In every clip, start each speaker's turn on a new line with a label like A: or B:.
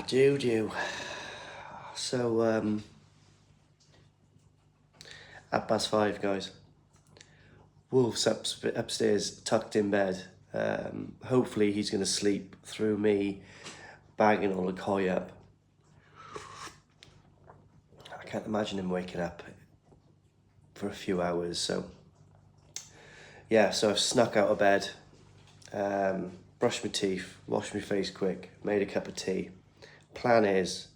A: Do. So, at +5, guys. Wolf's upstairs, tucked in bed. Hopefully he's going to sleep through me bagging all the koi up. I can't imagine him waking up for a few hours, so... Yeah, so I've snuck out of bed, brushed my teeth, washed my face quick, made a cup of tea. Plan is,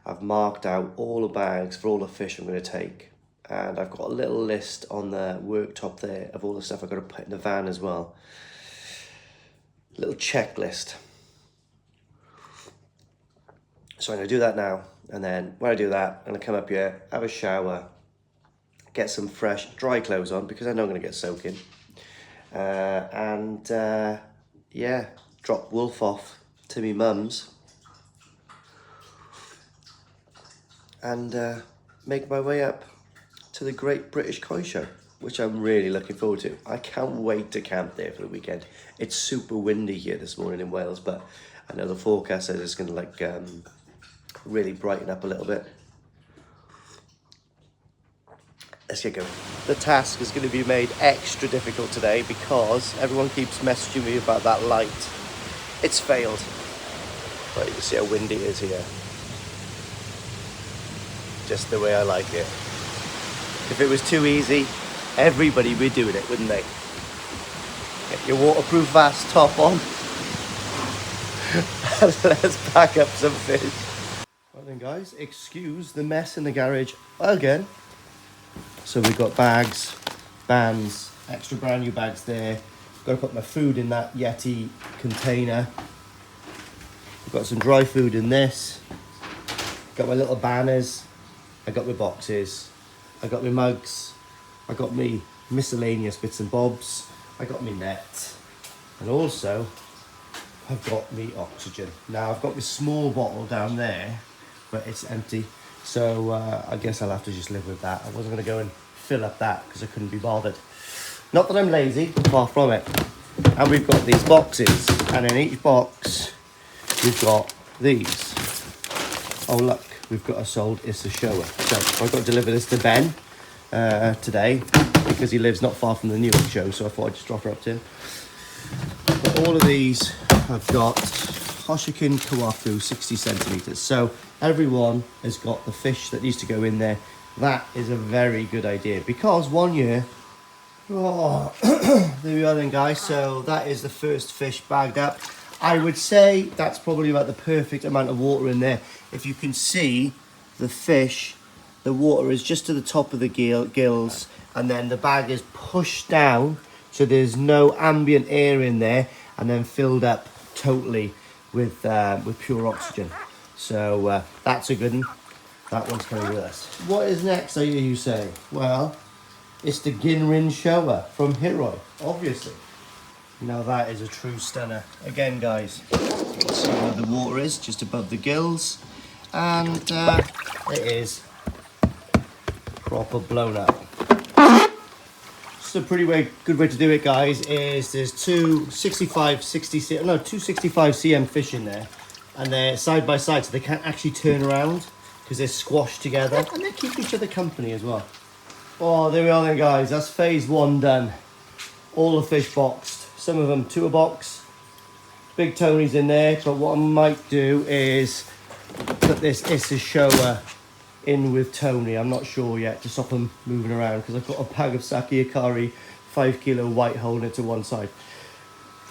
A: I've marked out all the bags for all the fish I'm going to take. And I've got a little list on the worktop there of all the stuff I've got to put in the van as well. Little checklist. So I'm going to do that now. And then when I do that, I'm going to come up here, have a shower, get some fresh, dry clothes on because I know I'm going to get soaking. Yeah, drop Wolf off to me mum's. And make my way up to the Great British Koi Show, which I'm really looking forward to. I can't wait to camp there for the weekend. It's super windy here this morning in Wales, but I know the forecast says it's going to really brighten up a little bit. Let's get going. The task is going to be made extra difficult today because everyone keeps messaging me about that light. It's failed. But you can see how windy it is here. Just the way I like it. If it was too easy, everybody would be doing it, wouldn't they? Get your waterproof vest top on. Let's pack up some fish. Right then guys, excuse the mess in the garage again. So we've got bags, bands, extra brand new bags there. Got to put my food in that Yeti container. I've got some dry food in this. Got my little banners. I got my boxes. I got my mugs. I got me miscellaneous bits and bobs. I got my net. And also, I've got me oxygen. Now, I've got this small bottle down there, but it's empty. So, I guess I'll have to just live with that. I wasn't going to go and fill up that because I couldn't be bothered. Not that I'm lazy, far from it. And we've got these boxes. And in each box, we've got these. Oh, look. We've got a sold Issa Showa. So I've got to deliver this to Ben today because he lives not far from the Newark show, so I thought I'd just drop her up to him. But all of these have got Hoshikin Kawaku 60 centimetres. So everyone has got the fish that needs to go in there. That is a very good idea because one year... Oh, there we are then, guys. So that is the first fish bagged up. I would say that's probably about the perfect amount of water in there. If you can see the fish, the water is just to the top of the gills, and then the bag is pushed down so there's no ambient air in there, and then filled up totally with pure oxygen. So that's a good one. That one's coming with us. What is next, I hear you say? Well, it's the Ginrin Showa from Hiroi, obviously. Now that is a true stunner. Again, guys, you can see where the water is, just above the gills. And it is proper blown up. So a pretty good way to do it, guys, is there's two 65 cm fish in there. And they're side by side, so they can't actually turn around because they're squashed together. And they keep each other company as well. Oh, there we are then, guys. That's phase one done. All the fish boxed. Some of them 2 a box. Big Tony's in there, but what I might do is put this Issa Showa in with Tony. I'm not sure yet to stop them moving around because I've got a bag of Saki Akari 5 kilo white holding it to one side.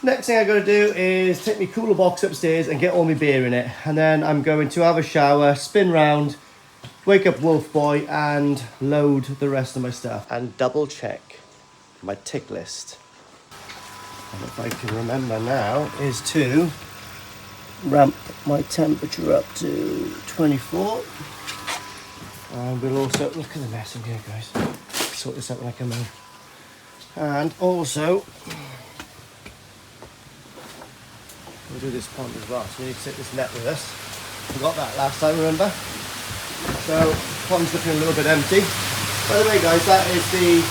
A: Next thing I got to do is take my cooler box upstairs and get all my beer in it, and then I'm going to have a shower, spin round, wake up Wolf Boy, and load the rest of my stuff and double check my tick list. And if I can remember now, is to ramp my temperature up to 24. And we'll also, look at the mess in here, guys. Sort this out when I come in. And also, we'll do this pond as well. So we need to take this net with us. Forgot that last time, remember? So, pond's looking a little bit empty. By the way, guys, that is the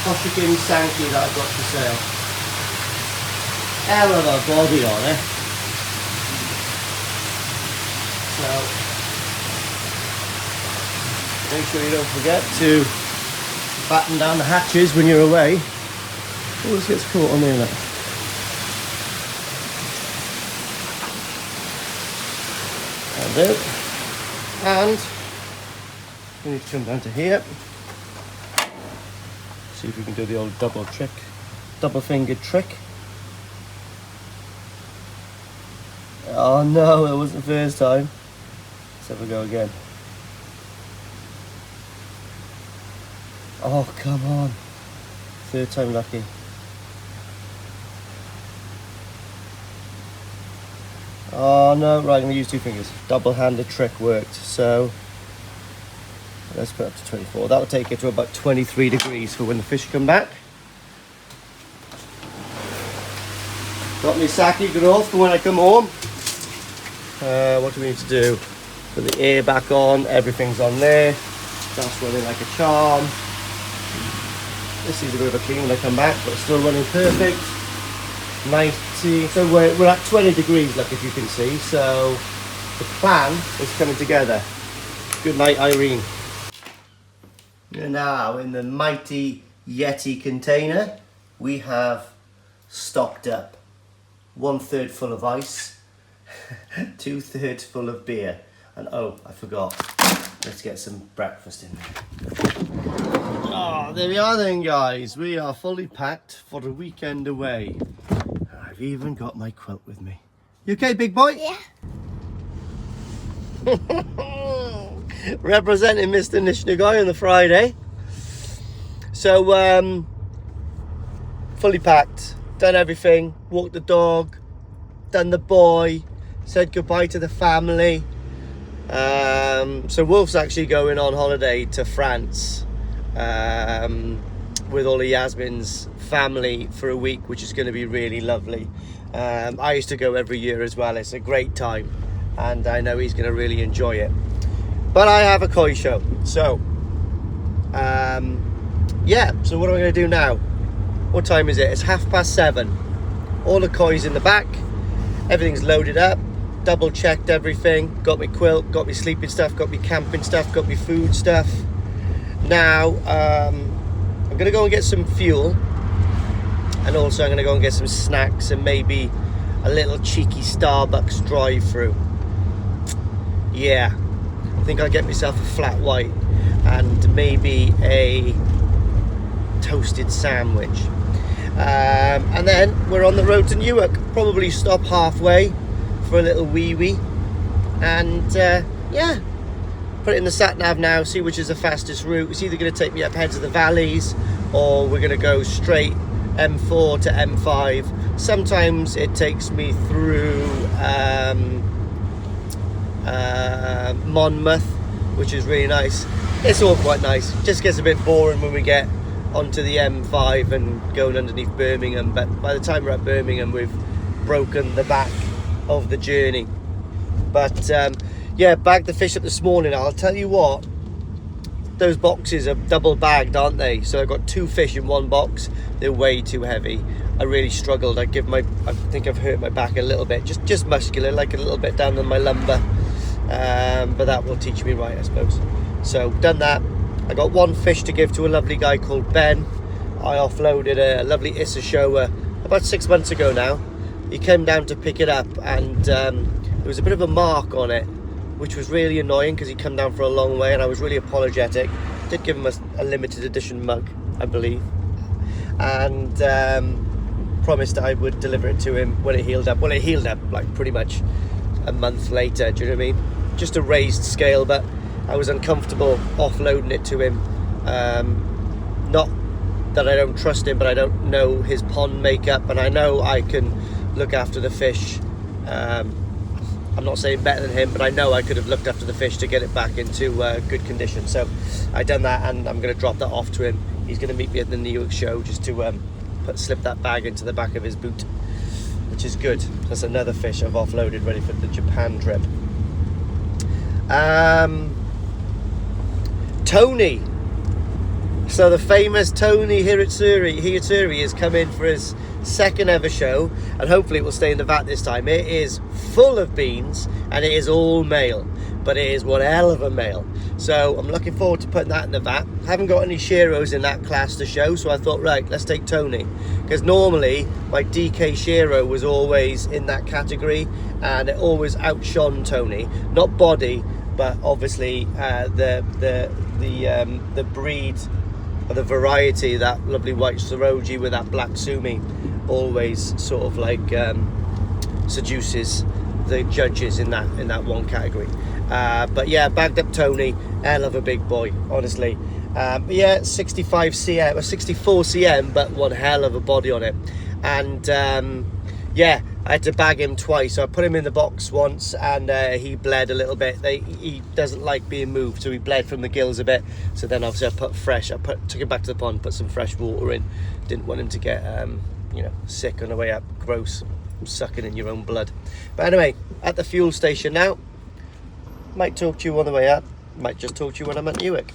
A: Hoshikin Sanki that I've got for sale. Hell of a body on it. So make sure you don't forget to batten down the hatches when you're away. Oh, this gets caught on there. Look. And it. And we need to come down to here. See if we can do the old double fingered trick. Oh no, it wasn't the first time. Let's have a go again. Oh, come on. Third time lucky. Oh no, right, I'm going to use 2 fingers. Double-handed trick worked. So let's put it up to 24. That will take it to about 23 degrees for when the fish come back. Got my sake growth for when I come home. What do we need to do? Put the air back on, everything's on there. That's running like a charm. This needs a bit of a clean when I come back, but it's still running perfect. 90, so we're at 20 degrees, look, if you can see. So the plan is coming together. Good night, Irene. And now in the mighty Yeti container, we have stocked up 1/3 full of ice, 2/3 full of beer, and oh, I forgot, let's get some breakfast in there. Oh, there we are then, guys. We are fully packed for the weekend away. I've even got my quilt with me. You okay, big boy?
B: Yeah.
A: Representing Mr. Nishnagoy on the Friday. So, fully packed, done everything, walked the dog, done the boy, said goodbye to the family. So Wolf's actually going on holiday to France with all of Yasmin's family for a week, which is going to be really lovely. I used to go every year as well. It's a great time, and I know he's going to really enjoy it. But I have a koi show, so yeah. So what am I going to do now? What time is it? It's 7:30. All the koi's in the back. Everything's loaded up. Double checked everything. Got my quilt. Got my sleeping stuff. Got my camping stuff. Got my food stuff. Now I'm going to go and get some fuel, and also I'm going to go and get some snacks and maybe a little cheeky Starbucks drive-through. Yeah, I think I'll get myself a flat white and maybe a toasted sandwich. And then we're on the road to Newark. Probably stop halfway for a little wee-wee. And yeah, put it in the sat-nav now, see which is the fastest route. It's either going to take me up heads of the valleys, or we're going to go straight M4 to M5. Sometimes it takes me through Monmouth, which is really nice. It's all quite nice. Just gets a bit boring when we get onto the M5 and going underneath Birmingham, but by the time we're at Birmingham we've broken the back of the journey. But yeah, bagged the fish up this morning. I'll tell you what, those boxes are double bagged, aren't they? So I've got 2 fish in one box. They're way too heavy. I really struggled. I think I've hurt my back a little bit, just muscular, like a little bit down on my lumbar, but that will teach me right, I suppose. So done that. I got 1 fish to give to a lovely guy called Ben. I offloaded a lovely Issa shower about 6 months ago now. He came down to pick it up, and there was a bit of a mark on it, which was really annoying because he come down for a long way, and I was really apologetic. Did give him a limited edition mug, I believe, and promised that I would deliver it to him when it healed up. Well, it healed up like pretty much a month later, do you know what I mean? Just a raised scale, but I was uncomfortable offloading it to him. Not that I don't trust him, but I don't know his pond makeup, and I know I can look after the fish. I'm not saying better than him, but I know I could have looked after the fish to get it back into good condition. So I done that, and I'm going to drop that off to him. He's going to meet me at the Newark show just to slip that bag into the back of his boot, which is good. That's another fish I've offloaded, ready for the Japan trip. Tony So the famous Tony Hiyatsuri has come in for his second ever show, and hopefully it will stay in the vat this time. It is full of beans and it is all male, but it is one hell of a male. So I'm looking forward to putting that in the vat. Haven't got any Sheros in that class to show, so I thought, right, let's take Tony, because normally my DK Shero was always in that category and it always outshone Tony, not body, but obviously the breed, or the variety, that lovely white Saroji with that black Sumi, always sort of like seduces the judges in that one category. But yeah, bagged up Tony, hell of a big boy, honestly. But yeah, 65 cm or 64 cm, but one hell of a body on it. And yeah, I had to bag him twice. So I put him in the box once and he bled a little bit. He doesn't like being moved, so he bled from the gills a bit. So then obviously I took him back to the pond, put some fresh water in. Didn't want him to get you know, sick on the way up. Gross, sucking in your own blood. But anyway, at the fuel station now. Might talk to you on the way up, might just talk to you when I'm at Newark.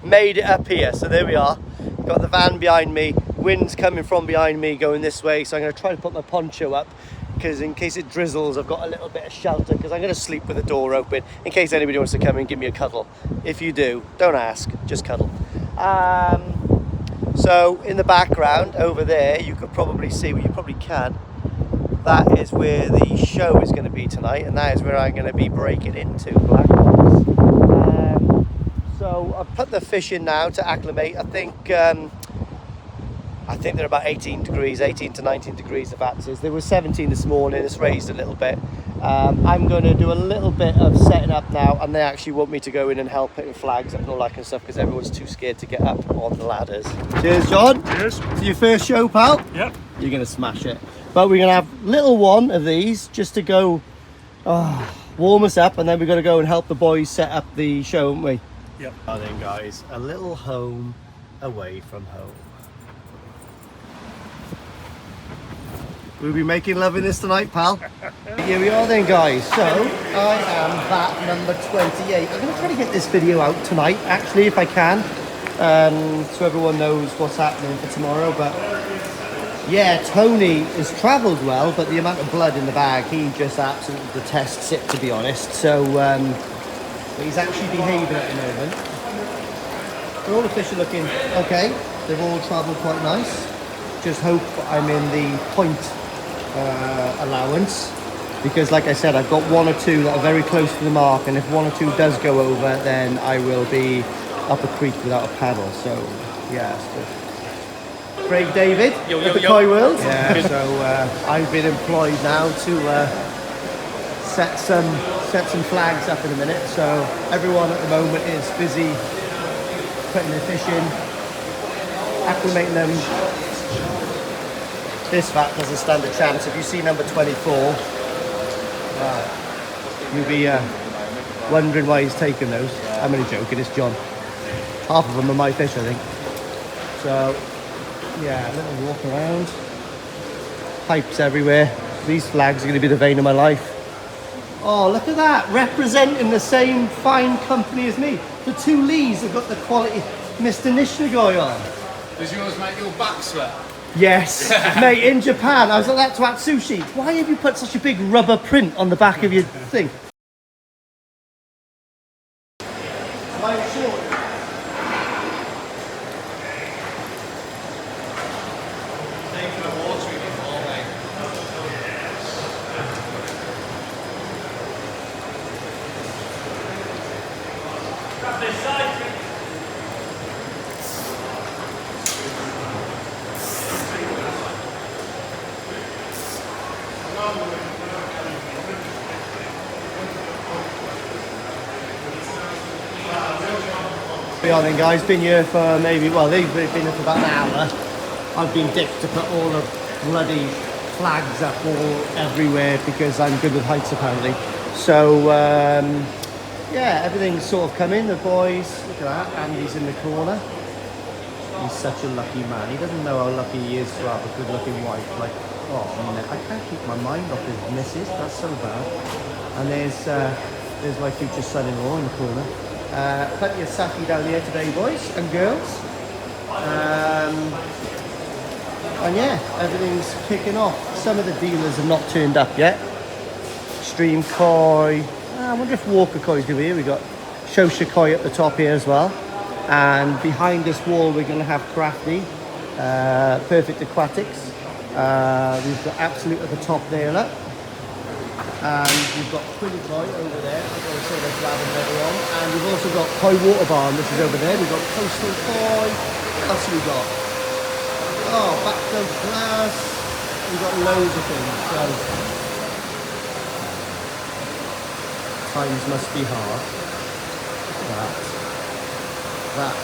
A: Made it up here, so there we are. Got the van behind me, wind's coming from behind me going this way, so I'm going to try to put my poncho up, because in case it drizzles I've got a little bit of shelter, because I'm going to sleep with the door open in case anybody wants to come and give me a cuddle. If you do, don't ask, just cuddle. So in the background over there you could probably see, well you probably can, that is where the show is going to be tonight, and that is where I'm going to be breaking into Black Box. So I've put the fish in now to acclimate. I think they're about 18 to 19 degrees, the vats is. They were 17 this morning, it's raised a little bit. I'm going to do a little bit of setting up now, and they actually want me to go in and help putting flags up and all that kind of stuff, because everyone's too scared to get up on the ladders. Cheers, John.
B: Cheers.
A: It's your first show, pal?
B: Yep.
A: You're going to smash it. But we're going to have little one of these just to go warm us up, and then we're going to go and help the boys set up the show, aren't we?
B: Yep.
A: And then, guys, a little home away from home. We'll be making love in this tonight, pal. Here we are then, guys. So I am vat number 28. I'm going to try to get this video out tonight, actually, if I can, so everyone knows what's happening for tomorrow. But yeah, Tony has travelled well, but the amount of blood in the bag, he just absolutely detests it, to be honest. So but he's actually behaving at the moment. But all the fish are looking okay. They've all travelled quite nice. Just hope I'm in the point allowance, because like I said, I've got one or two that are very close to the mark, and if one or two does go over, then I will be up a creek without a paddle. So yeah, it's good. Craig David at the Koi World. Yeah, so I've been employed now to set some flags up in a minute. So everyone at the moment is busy putting their fish in, acclimating them. This vat doesn't stand a chance. If you see number 24, you'll be wondering why he's taking those. I'm only joking, it's John. Half of them are my fish, I think. So yeah, a little walk around. Pipes everywhere. These flags are going to be the vein of my life. Oh, look at that, representing the same fine company as me. The two Lees have got the quality Mr. Nishnagoy on.
C: Does yours make your back sweat?
A: Yes, mate, in Japan, I was like that to Atsushi. Why have you put such a big rubber print on the back of your thing? Then guys, been here for maybe, well, they've been here for about an hour. I've been dipped to put all the bloody flags up all everywhere because I'm good with heights apparently. So yeah, everything's sort of coming. The boys, look at that, Andy's in the corner. He's such a lucky man. He doesn't know how lucky he is to have a good looking wife. Like, oh man, I can't keep my mind off his missus, that's so bad. And there's my future son-in-law in the corner. Plenty of sake down here today, boys and girls. And yeah, everything's kicking off. Some of the dealers have not turned up yet. Extreme Koi. I wonder if Walker Koi's going to be here. We've got Shosha Koi at the top here as well. And behind this wall, we're going to have Crafty, Perfect Aquatics. We've got Absolute at the top there, look. And we've got Quilly Koi over there. I've got to say they're grabbing later on. And we've also got Koi Water Barn, which is over there. We've got Coastal Koi. What else have we got? Oh, Backflow Glass. We've got loads of things. So times must be hard. That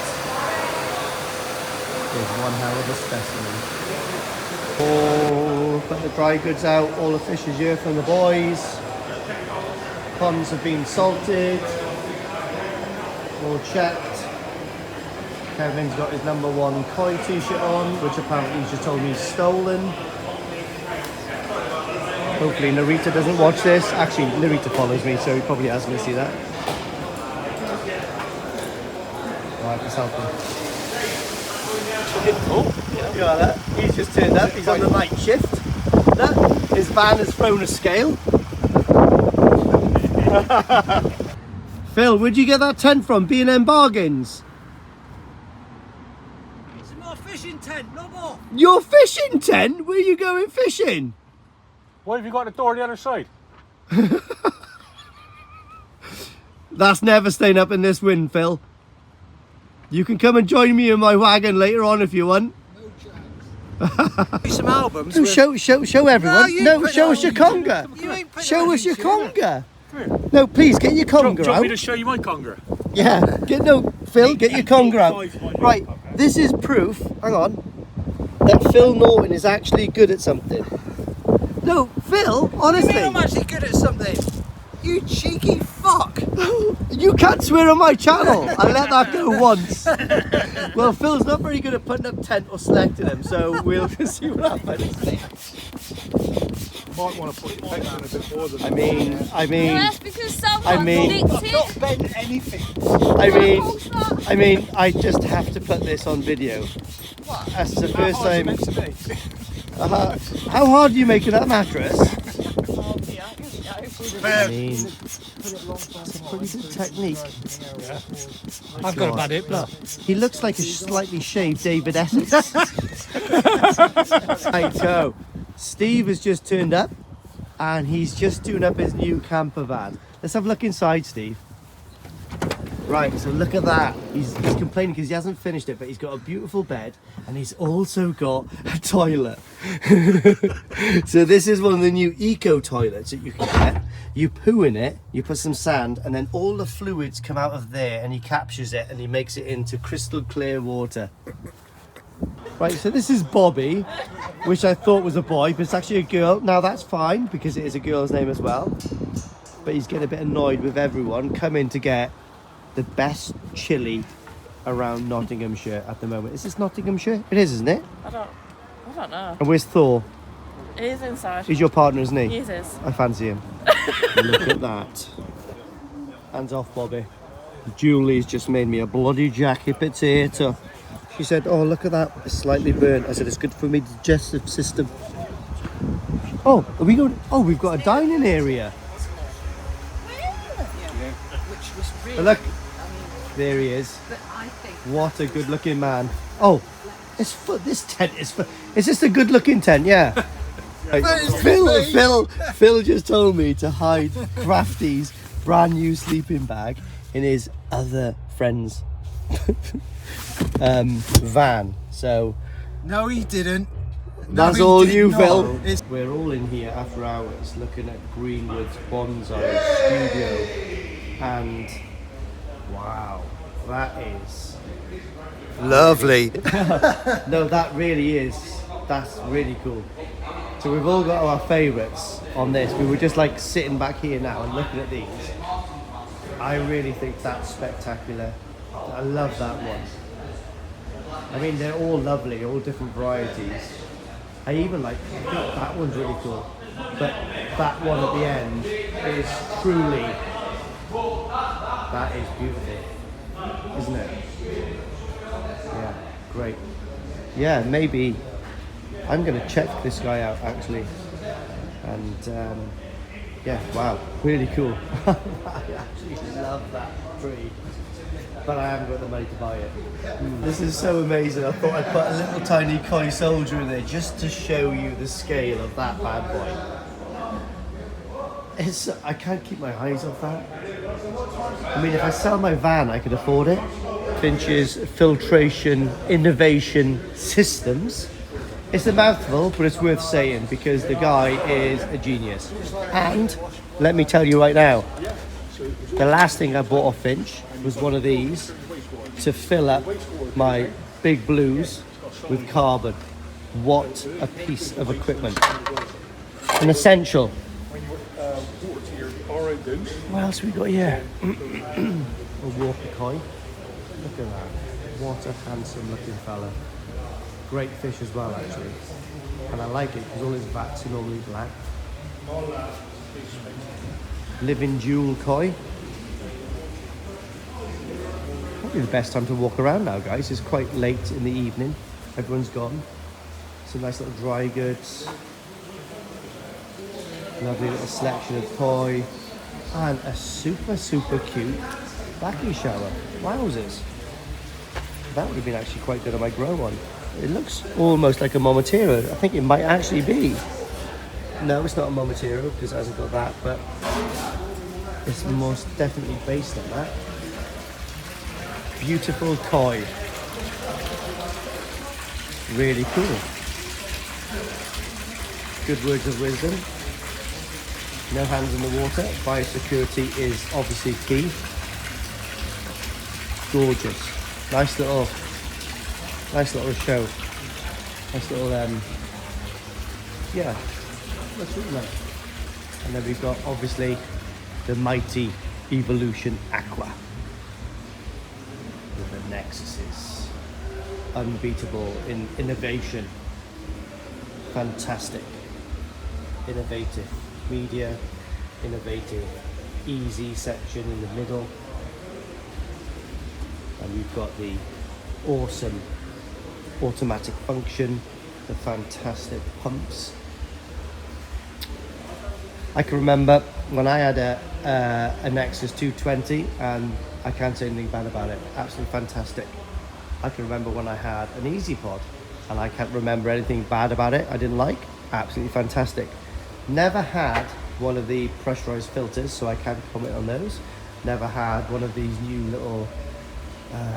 A: is one hell of a specimen. Oh, put the dry goods out. All the fish is here from the boys. Ponds have been salted. All checked. Kevin's got his #1 Koi t-shirt on, which apparently he's just told me he's stolen. Hopefully Narita doesn't watch this. Actually, Narita follows me, so he probably hasn't going to see that. Right, let's help him. Oh, you know that? He's just turned up. He's on the night shift. Look, his van has thrown a scale. Phil, where'd you get that tent from? B&M Bargains?
B: It's my fishing tent, no more.
A: Your fishing tent? Where are you going fishing?
D: Why have you got the door on the other side?
A: That's never staying up in this wind, Phil. You can come and join me in my wagon later on if you want.
B: Some albums.
A: No, show everyone.
B: No,
A: Show us your conga.
B: You ain't put
A: Show
B: that
A: us your
B: into it.
A: conga. No, please get your
D: Do you
A: conga
D: want me
A: out.
D: to show you my conger?
A: Yeah, Phil, get your conga out. Right, this is proof. Hang on, that Phil Norton is actually good at something. No, Phil,
B: You
A: honestly,
B: mean I'm actually good at something? You cheeky fuck.
A: you can't swear on my channel. I let that go once. Well, Phil's not very good at putting up tent or selecting them, so we'll see what happens.
D: Might want to put your pegs in a bit more than
A: I mean,
E: Well, that's because someone
A: I mean-
E: nicked it.
B: bent anything.
A: I mean, I just have to put this on video.
E: What?
A: That's the first time. How hard are you making that mattress?
E: Oh, yeah,
A: I mean, it's a pretty good technique.
D: I've got a bad hip, look.
A: He looks like a slightly shaved David Essex. Right, so Steve has just turned up and he's just doing up his new camper van. Let's have a look inside, Steve. Right, so look at that. He's complaining because he hasn't finished it, but he's got a beautiful bed and he's also got a toilet. So this is one of the new eco toilets that you can get. You poo in it, you put some sand, and then all the fluids come out of there and he captures it and he makes it into crystal clear water. Right, so this is Bobby, which I thought was a boy, but it's actually a girl. Now that's fine because it is a girl's name as well. But he's getting a bit annoyed with everyone coming to get the best chili around Nottinghamshire at the moment. Is this Nottinghamshire? It is, isn't it?
E: I don't know.
A: And where's Thor?
E: It is inside.
A: He's your partner, isn't he?
E: Yes, it is.
A: I fancy him. Look at that. Hands off, Bobby. Julie's just made me a bloody jacket potato. She said, oh, look at that. It's slightly burnt. I said, it's good for my digestive system. Oh, are we going? Oh, we've got a dining area.
B: Which was really.
A: But look, there he is.
B: But I think
A: What a good looking man. Oh, this tent is for, is this a good looking tent? Yeah. Right, Phil just told me to hide Crafty's brand new sleeping bag in his other friend's van. So
B: no, he didn't.
A: that's
B: he
A: all
B: did
A: you,
B: not.
A: Phil.
B: It's-
A: We're all in here after hours looking at Greenwood's Bonsai Studio, and wow, that is lovely. No, that really is. That's really cool. So we've all got our favourites on this. We were just like sitting back here now and looking at these. I really think that's spectacular. I love that one. I mean, they're all lovely, all different varieties. I even like, I think that one's really cool. But that one at the end is truly, that is beautiful. isn't it? Yeah, great. Yeah, maybe I'm going to check this guy out actually. And yeah, wow, really cool. I actually love that tree, but I haven't got the money to buy it. This is so amazing. I thought I'd put a little tiny Koi Soldier in there just to show you the scale of that bad boy. I can't keep my eyes off that. I mean, if I sell my van, I could afford it. Finch's Filtration Innovation Systems. It's a mouthful, but it's worth saying because the guy is a genius. And let me tell you right now, the last thing I bought off Finch was one of these to fill up my big blues with carbon. What a piece of equipment. An essential. What else we got here? A Walker Koi. Look at that. What a handsome looking fella. Great fish as well actually. And I like it because all his vats are normally black. Living Jewel Koi. Probably the best time to walk around now, guys. It's quite late in the evening. Everyone's gone. Some nice little dry goods. Lovely little selection of koi. And a super cute vacuum shower. Wowzers. That would have been actually quite good on my grow one. It looks almost like a Momotaro. I think it might actually be. No, it's not a Momotaro because it hasn't got that, but it's most definitely based on that. Beautiful koi. Really cool. Good words of wisdom. No hands in the water. Biosecurity is obviously key. Gorgeous. Nice little show. Nice little yeah. That's really nice. And then we've got obviously the mighty Evolution Aqua. With the Nexuses. Unbeatable in innovation. Fantastic. Innovative media, innovative easy section in the middle, and we've got the awesome automatic function, the fantastic pumps. I can remember when I had a Nexus 220 and I can't say anything bad about it. Absolutely fantastic. I can remember when I had an EasyPod and I can't remember anything bad about it I didn't like. Absolutely fantastic. Never had one of the pressurized filters, so I can't comment on those. Never had one of these new little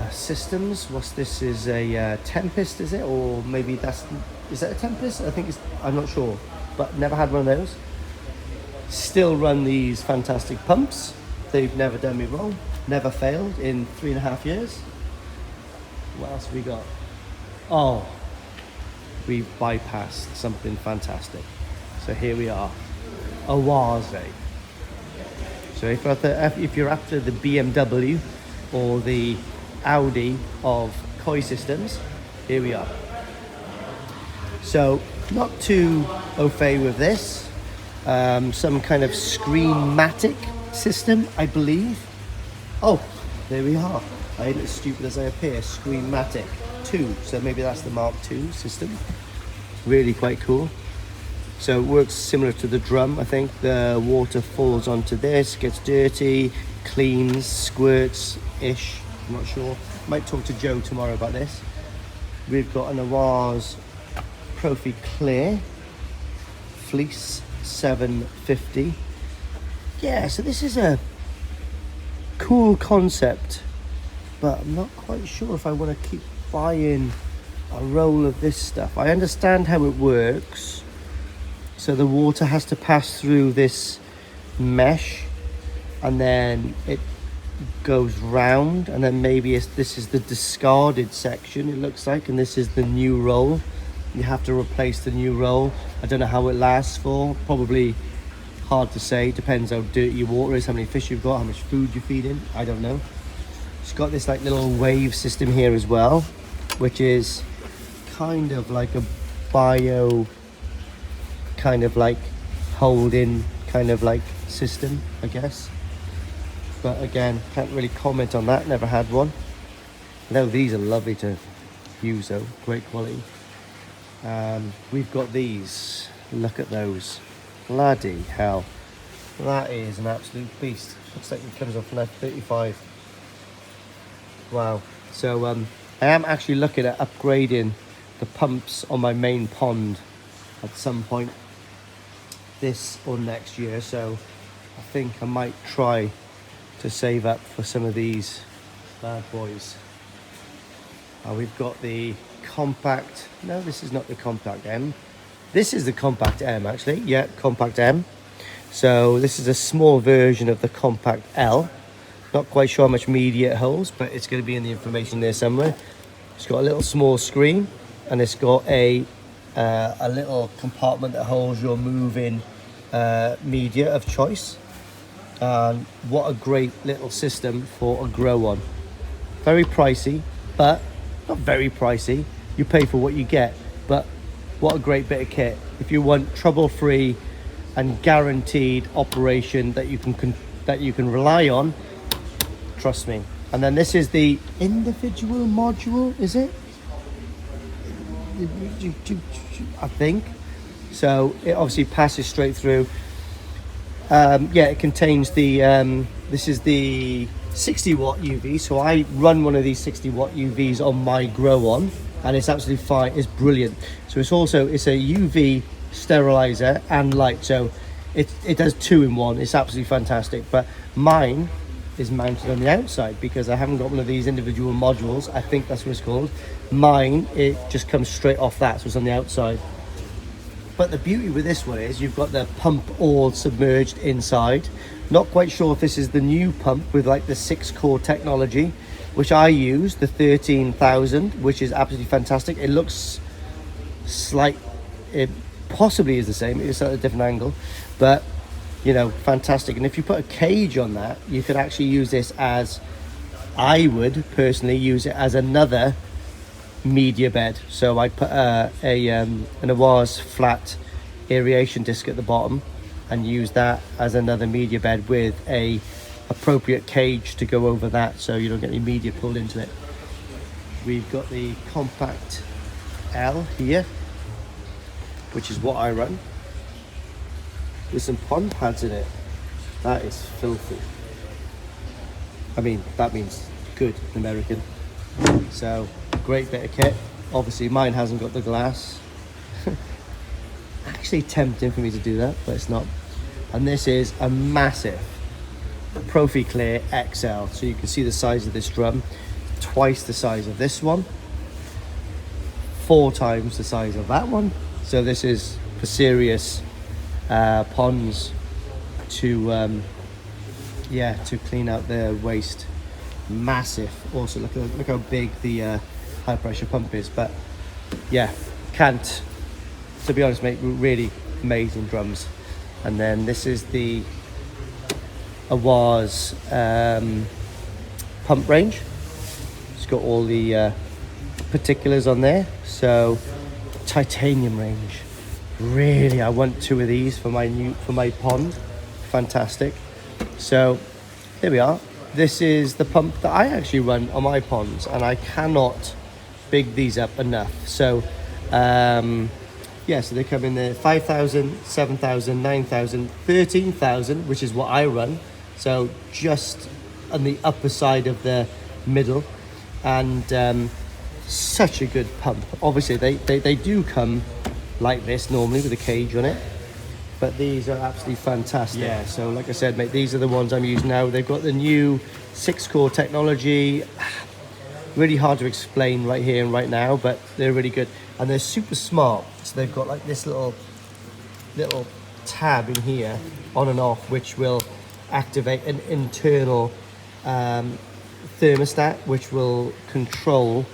A: systems. What's this? Is a Tempest, is it? Or maybe is that a Tempest? I think I'm not sure, but never had one of those. Still run these fantastic pumps. They've never done me wrong. Never failed in 3.5 years. What else have we got? Oh, we've bypassed something fantastic. So here we are, Awase. So if you're after the BMW or the Audi of koi systems, here we are. So not too au fait with this. Some kind of Screenmatic system, I believe. Oh, there we are. I ain't as stupid as I appear. Screenmatic 2. So maybe that's the Mark II system. Really quite cool. So it works similar to the drum, I think. The water falls onto this, gets dirty, cleans, squirts-ish. I'm not sure. Might talk to Joe tomorrow about this. We've got an Awase Profi Clear Fleece 750. Yeah, so this is a cool concept, but I'm not quite sure if I want to keep buying a roll of this stuff. I understand how it works. So the water has to pass through this mesh and then it goes round, and then maybe this is the discarded section, it looks like, and this is the new roll. You have to replace the new roll. I don't know how it lasts for. Probably hard to say. Depends how dirty your water is, how many fish you've got, how much food you're feeding. I don't know. It's got this like little wave system here as well, which is kind of like a bio kind of like holding kind of like system, I guess. But again, can't really comment on that. Never had one. No, these are lovely to use though. Great quality. We've got these. Look at those. Bloody hell. That is an absolute beast. Looks like it comes off left 35. Wow. So I am actually looking at upgrading the pumps on my main pond at some point this or next year. So I think I might try to save up for some of these bad boys. We've got the compact. No, this is not the compact M. This is the compact M actually. Yeah, compact M. So this is a small version of the compact L. Not quite sure how much media it holds, but it's going to be in the information there somewhere. It's got a little small screen, and it's got a little compartment that holds your moving media of choice. And what a great little system for a grow on. Very pricey, but not very pricey. You pay for what you get, but what a great bit of kit. If you want trouble-free and guaranteed operation that you can rely on, trust me. And then this is the individual module, is it? I think. So it obviously passes straight through. Yeah, it contains the, this is the 60 watt UV. So I run one of these 60 watt UVs on my grow on, and it's absolutely fine. It's brilliant. So it's a UV sterilizer and light. So it does 2 in 1. It's absolutely fantastic. But mine is mounted on the outside because I haven't got one of these individual modules. I think that's what it's called. Mine, it just comes straight off that, so it's on the outside. But the beauty with this one is you've got the pump all submerged inside. Not quite sure if this is the new pump with like the 6-core technology, which I use, the 13,000, which is absolutely fantastic. It looks it possibly is the same. It's at a different angle, but you know, fantastic. And if you put a cage on that, you could actually use this as, I would personally use it as another media bed. So I put an Awaz flat aeration disc at the bottom and use that as another media bed with a appropriate cage to go over that, so you don't get any media pulled into it. We've got the compact L here, which is what I run, with some pond pads in it. That is filthy. I mean, that means good in American. So great bit of kit. Obviously mine hasn't got the glass. Actually tempting for me to do that, but it's not. And this is a massive Profi Clear XL, so you can see the size of this drum. Twice the size of this one, 4 times the size of that one. So this is for serious ponds to clean out their waste. Massive. Also look how big the high pressure pump is. But yeah, can't, to be honest mate, really amazing drums. And then this is the Awaz pump range. It's got all the particulars on there. So titanium range, really, I want 2 of these for my pond. Fantastic. So here we are. This is the pump that I actually run on my ponds, and I cannot big these up enough. So so they come in there 5,000, 7,000, 9,000, 13,000, which is what I run. So just on the upper side of the middle, and such a good pump. Obviously they do come like this normally with a cage on it, but these are absolutely fantastic. Yeah, so like I said mate, these are the ones I'm using now. They've got the new 6-core technology. Really hard to explain right here and right now, but they're really good, and they're super smart. So they've got like this little tab in here, on and off, which will activate an internal thermostat, which will control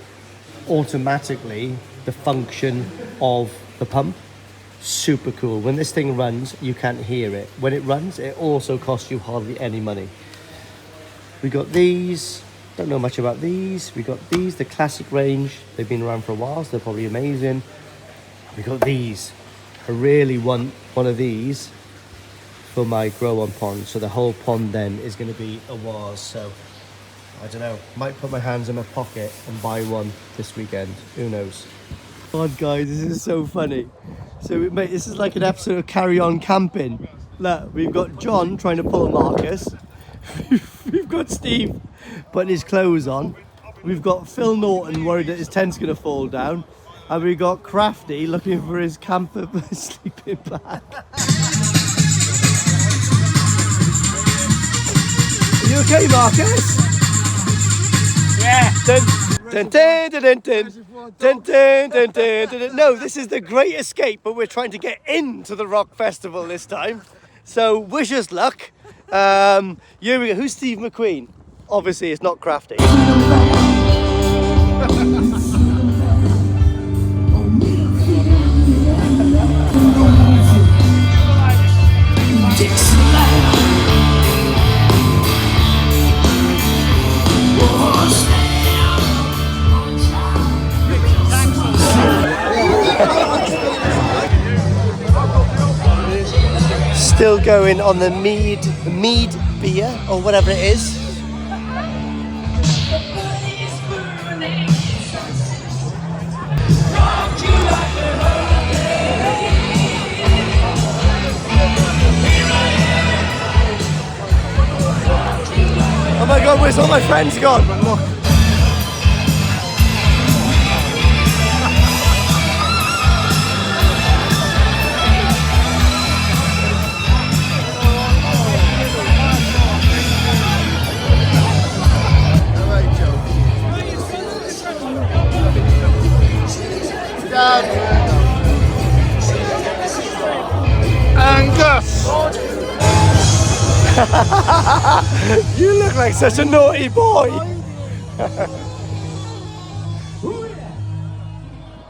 A: automatically the function of the pump. Super cool. When this thing runs, you can't hear it. When it runs, it also costs you hardly any money. We got these. Don't know much about these. We got these, the classic range. They've been around for a while, so they're probably amazing. We got these. I really want one of these for my grow on pond. So the whole pond then is going to be a vase. So I don't know, might put my hands in my pocket and buy one this weekend. Who knows? God, guys, this is so funny. So mate, this is like an episode of Carry On Camping. Look, we've got John trying to pull Marcus. We've got Steve putting his clothes on. We've got Phil Norton worried that his tent's going to fall down. And we've got Crafty looking for his camper sleeping bag. Are you okay, Marcus?
D: Yeah.
A: Dun, dun, dun, dun, dun, dun, dun, dun, dun, dun. No, this is the Great Escape, but we're trying to get into the rock festival this time. So wish us luck. Here we go. Who's Steve McQueen? Obviously, it's not Crafty. Still going on the mead beer or whatever it is. Oh my God, where's all my friends gone? Look.
D: Angus!
A: You look like such a naughty boy.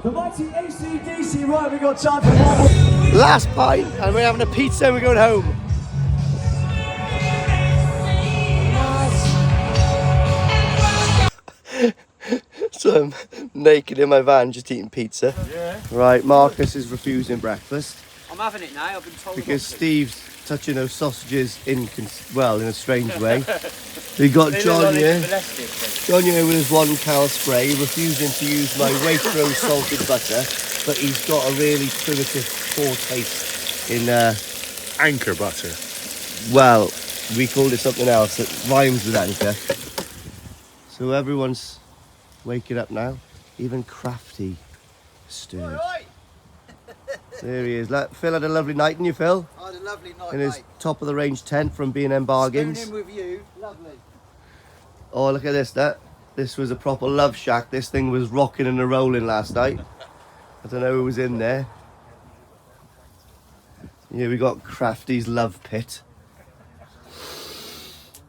F: The mighty AC/DC, right, we got time for one more.
A: Last pint, and we're having a pizza and we're going home. So I'm naked in my van just eating pizza.
D: Yeah.
A: Right, Marcus is refusing breakfast
B: I'm having it now, I've been told.
A: because Steve's touching those sausages in a strange way. We got John here. John here with his 1 cal spray, refusing to use my Waitrose salted butter, but he's got a really primitive poor taste in
D: Anchor butter.
A: well, we called it something else that rhymes with anchor. So everyone's waking up now, even Crafty stirred. There he is. Phil had a lovely night, didn't you, Phil?
B: I had a lovely night,
A: In his
B: mate.
A: top of the range tent from B&M Bargains.
B: Staying in with you, lovely.
A: Oh, look at this. This was a proper love shack. This thing was rocking and a rolling last night. I don't know who was in there. Here we got Crafty's love pit.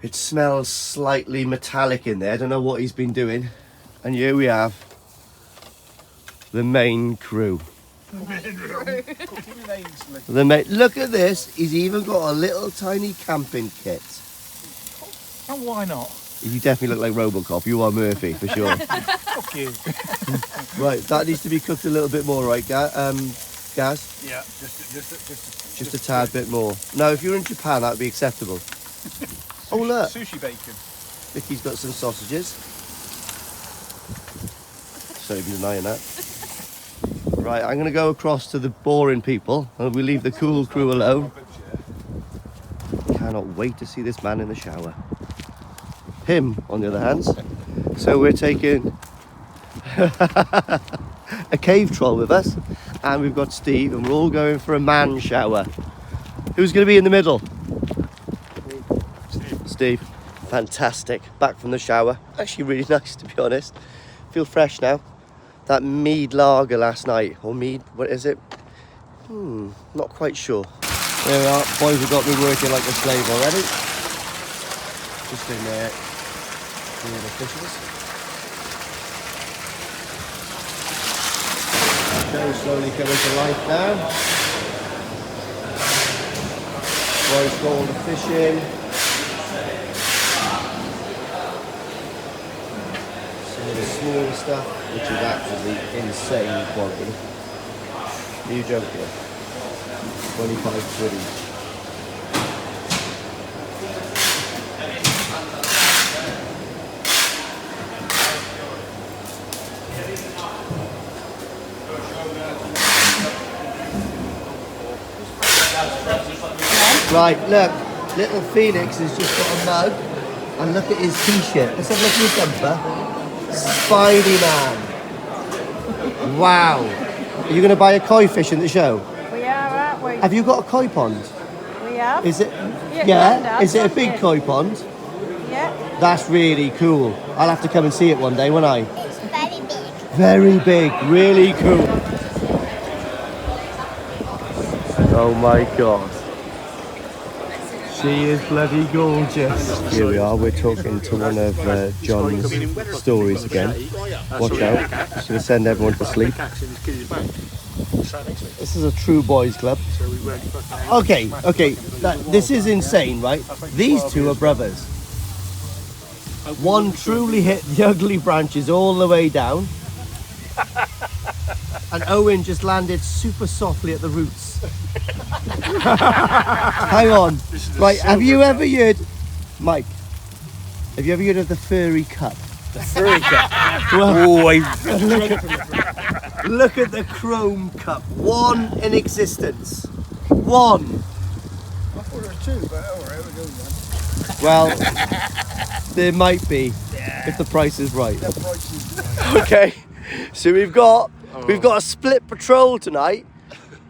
A: It smells slightly metallic in there. I don't know what he's been doing. And here we have the main crew. Look at this. He's even got a little tiny camping kit.
D: And why not?
A: You definitely look like Robocop. You are Murphy for sure.
D: Fuck you.
A: Right, that needs to be cooked a little bit more, right, Gaz?
D: Yeah,
A: Just a tad bit more. Now, if you're in Japan, that would be acceptable. Oh, look.
D: Sushi bacon.
A: Vicky's got some sausages. So even denying that. Right, I'm going to go across to the boring people and we leave the cool crew alone. Cannot wait to see this man in the shower. Him, on the other hand. So we're taking a cave troll with us and we've got Steve and we're all going for a man shower. Who's going to be in the middle? Steve. Fantastic. Back from the shower. Actually really nice, to be honest. Feel fresh now. That mead lager last night, or mead, what is it? Not quite sure. There we are. Boys have got me working like a slave already. Just in there doing the fishes. Show slowly coming to life now. Boys got all the fish in. The small stuff, which is actually insane quality. Are you joking? 25 quid each. Right, look, little Phoenix has just got a mug, and look at his t-shirt. Let's have a look at his jumper. Spidey Man. Wow. Are you going to buy a koi fish in the show?
E: We are, aren't we?
A: Have you got a koi pond?
E: We have.
A: Is it?
E: Yeah,
A: Yeah. Is it a
E: Grandad,
A: big
E: yeah.
A: koi pond?
E: Yeah.
A: That's really cool. I'll have to come and see it one day, won't I?
G: It's very big.
A: Very big, really cool. Oh my god. She is bloody gorgeous. Here we are, we're talking to one of John's stories again. Watch out, she's going to send everyone to sleep. This is a true boys club. Okay, this is insane, right? These two are brothers. One truly hit the ugly branches all the way down. And Owen just landed super softly at the roots. Hang on. Right, have you ever heard, Mike, have you ever heard of the furry cup?
D: The furry cup.
A: Well, look at the chrome cup. One in existence. One.
D: I thought there was two, but alright, we'll go with one.
A: Well, there might be if the price is right. Okay, so we've got a split patrol tonight,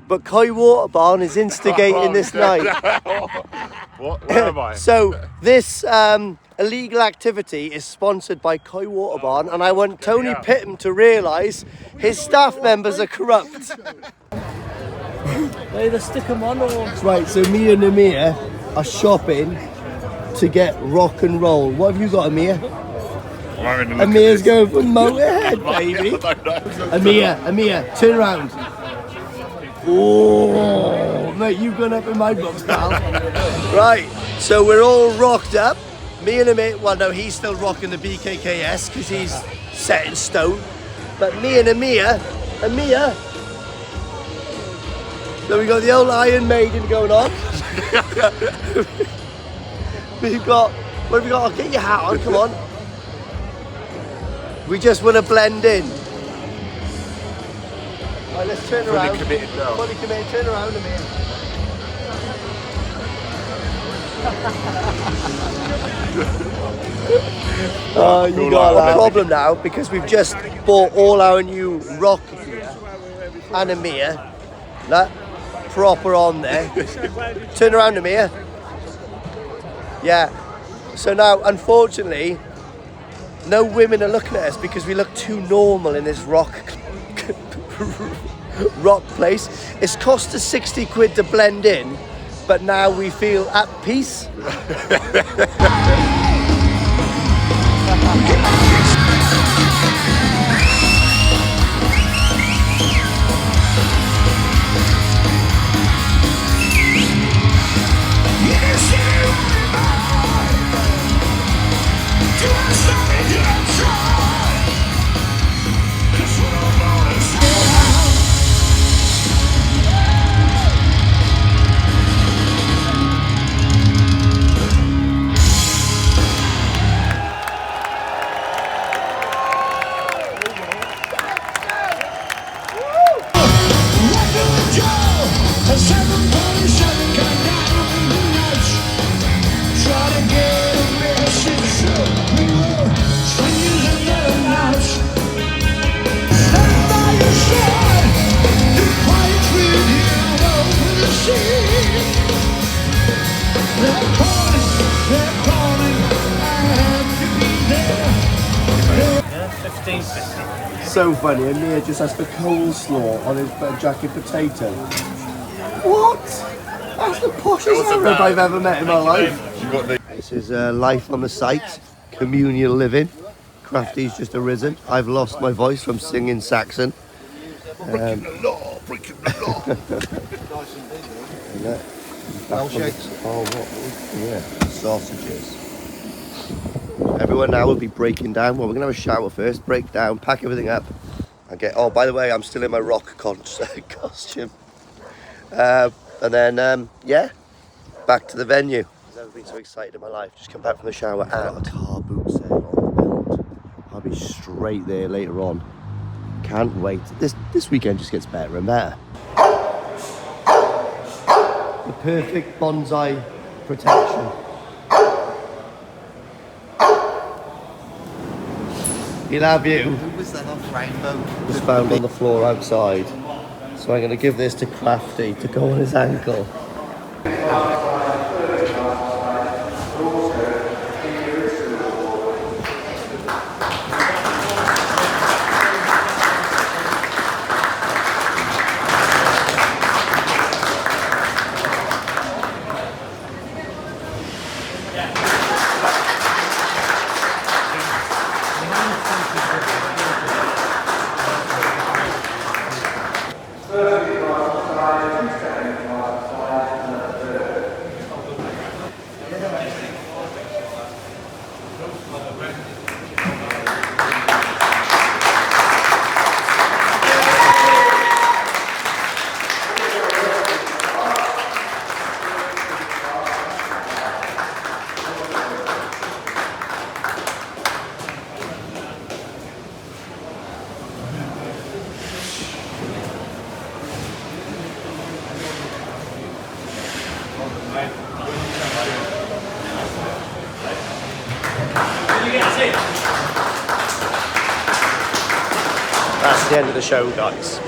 A: but Koi Water Barn is instigating this night.
D: What? Where am I?
A: So this illegal activity is sponsored by Koi Water Barn, and I want Tony Pitton to realise his staff members are corrupt.
B: They either stick them on or...
A: Right, so me and Amir are shopping to get rock and roll. What have you got, Amir? Amir's going for Motorhead, baby. Amir, turn around. Oh, mate, you've gone up in my books, pal. Right, so we're all rocked up. Me and Amir, well, no, he's still rocking the BKKS because he's set in stone. But me and Amir, so we got the old Iron Maiden going on. We've got, what have we got? I'll get your hat on, come on. We just want to blend in. Right, let's turn around.
D: Fully committed now.
A: Fully committed, turn around a minute. Oh, you got a problem now because we've just bought all our new rock gear and Amir. Look, proper on there. Turn around, Amir. Yeah. So now, unfortunately, no women are looking at us because we look too normal in this rock place. It's cost us 60 quid to blend in, but now we feel at peace. So funny, Amir just has the coleslaw on his jacket potato. What? That's the poshest Arab I've ever met in my life. This is life on the site, communal living. Crafty's just arisen. I've lost my voice from singing Saxon.
D: Breaking the law.
A: Oh, what? Yeah, sausages. Everyone now will be breaking down. Well, we're going to have a shower first, break down, pack everything up, and get... Oh, by the way, I'm still in my rock costume. And then, yeah, back to the venue. I've never been so excited in my life. Just come back from the shower and... I've got a car boot sale on the build. I'll be straight there later on. Can't wait. This weekend just gets better and better. perfect bonsai protection. He'll have you.
B: Who was that off Rainbow?
A: It was found on the floor outside. So I'm going to give this to Crafty to go on his ankle. That's the end of the show, guys.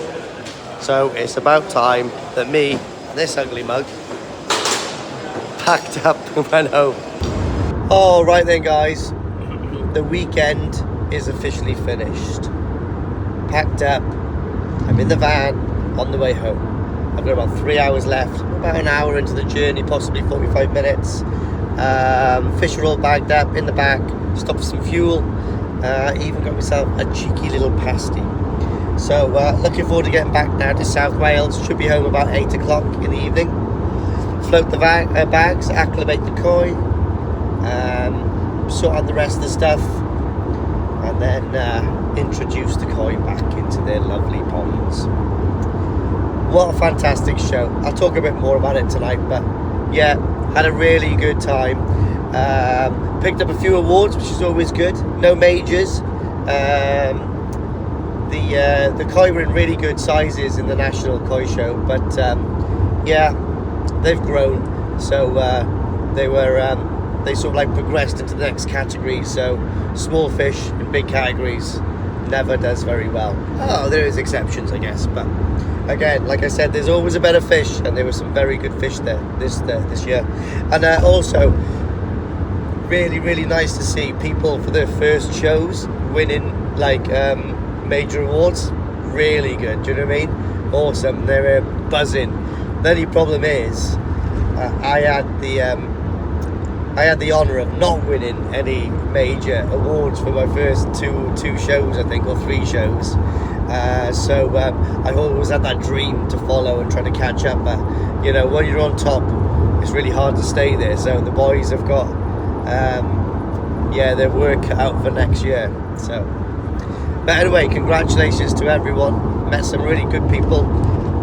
A: So it's about time that me and this ugly mug packed up and went home. All right then, guys. The weekend is officially finished. Packed up. I'm in the van on the way home. I've got about 3 hours left. About an hour into the journey, possibly 45 minutes. Fish are all bagged up in the back. Stopped for some fuel. Even got myself a cheeky little pasty. So looking forward to getting back now to South Wales. Should be home about 8 o'clock in the evening. Float the bags, acclimate the koi, sort out the rest of the stuff, and then introduce the koi back into their lovely ponds. What a fantastic show. I'll talk a bit more about it tonight, but yeah, had a really good time. Picked up a few awards, which is always good. No majors. The koi were in really good sizes in the national koi show, but yeah, they've grown. So they sort of like progressed into the next category. So small fish in big categories never does very well. Oh, there is exceptions, I guess, but again, like I said, there's always a better fish, and there were some very good fish there this year. And also, really nice to see people for their first shows winning like major awards. Really good. Do you know what I mean? Awesome. They were buzzing. The only problem is I had the honour of not winning any major awards for my first two shows, I think, or 3 shows. So I always had that dream to follow and try to catch up. But you know, when you're on top, it's really hard to stay there. So the boys have got their work cut out for next year. So, but anyway, congratulations to everyone. Met some really good people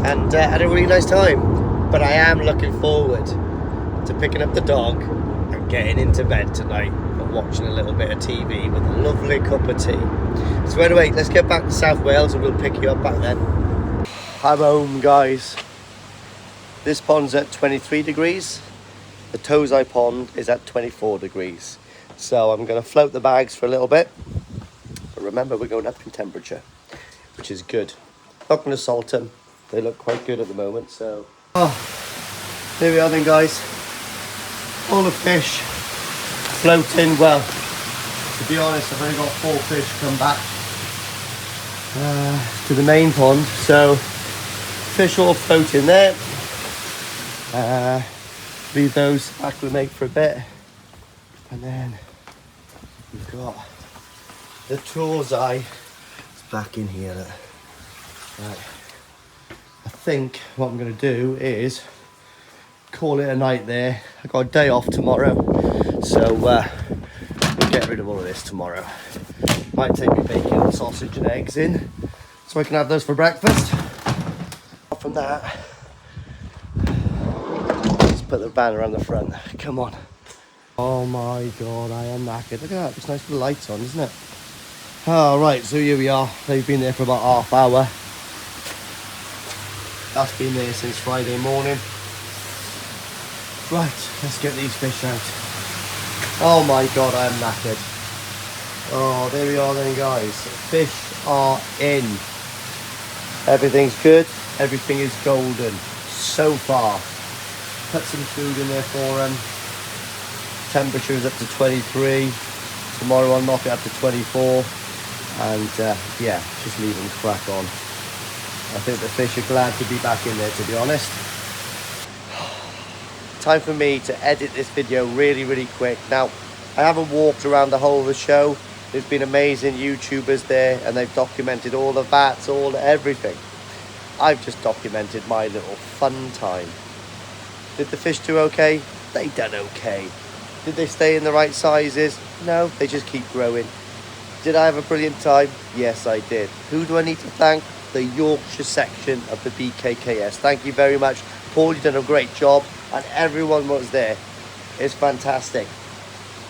A: and had a really nice time. But I am looking forward to picking up the dog and getting into bed tonight and watching a little bit of TV with a lovely cup of tea. So anyway, let's get back to South Wales and we'll pick you up back then. I'm home, guys. This pond's at 23 degrees. The Tozai pond is at 24 degrees. So I'm going to float the bags for a little bit. But remember, we're going up in temperature, which is good. Not going to salt them. They look quite good at the moment, so... Oh, there we are then, guys. All the fish floating. Well, to be honest, I've only got 4 fish come back to the main pond. So, fish all floating there. Leave those acclimate for a bit. And then we've got the Tozai. It's back in here. Right. I think what I'm going to do is call it a night there. I've got a day off tomorrow, so we'll get rid of all of this tomorrow. Might take me bacon, sausage and eggs in so I can have those for breakfast. Apart from that, let's put the van around the front. Come on. Oh my god, I am knackered. Look at that, it's nice with the lights on, isn't it? Alright, so here we are. They've been there for about half hour. That's been there since Friday morning. Right, let's get these fish out. Oh my god, I am knackered. Oh, there we are then, guys. Fish are in. Everything's good. Everything is golden so far. Put some food in there for them. Temperature is up to 23. Tomorrow I'll knock it up to 24. And yeah, just leave them crack on. I think the fish are glad to be back in there, to be honest. Time for me to edit this video really quick. Now, I haven't walked around the whole of the show. There's been amazing YouTubers there and they've documented all the vats, everything. I've just documented my little fun time. Did the fish do okay? They done okay. Did they stay in the right sizes? No, they just keep growing. Did I have a brilliant time? Yes, I did. Who do I need to thank? The Yorkshire section of the BKKS. Thank you very much. Paul, you've done a great job. And everyone was there. It's fantastic.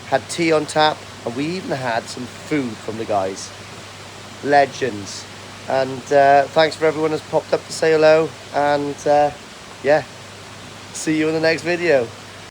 A: Had tea on tap. And we even had some food from the guys. Legends. And thanks for everyone who's popped up to say hello. And yeah, see you in the next video.